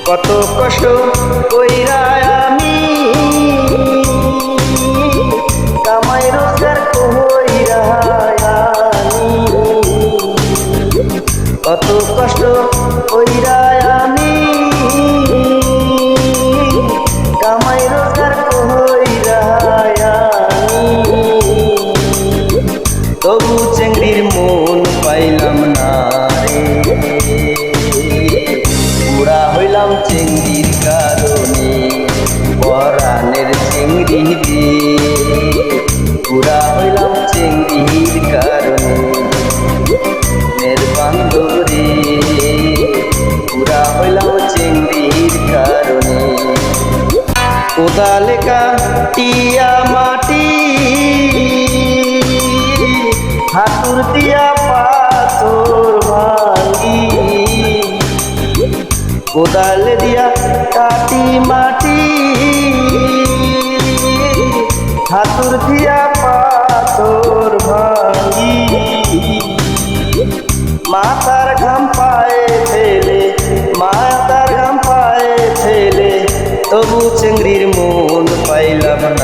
কত কষ্ট কইরা আমি কামাই রোজগার কইরা আমি কত কষ্ট কইরা আমি কামাই রোজগার কইরা আমি তবু চেংড়ির মন পাইলাম না রে পুরা হইলাম চেংড়ির কারণে পরাণের চেংড়ি রে পুরা হইলাম চেংড়ির কারণে মের বান্ধব রে পুরা হইলাম চেংড়ির কারণে কোদালে কাটিয়া মাটি হাতুর দিয়া পাথর ভাঙি কোদাল দিয়া কাটি মাটি হাতুর দিয়া পাথর ভাঙি মাথার ঘাম পায়ে ফেলে মাথার ঘাম পায়ে ফেলে তবু চেংড়ির মন পাইলাম না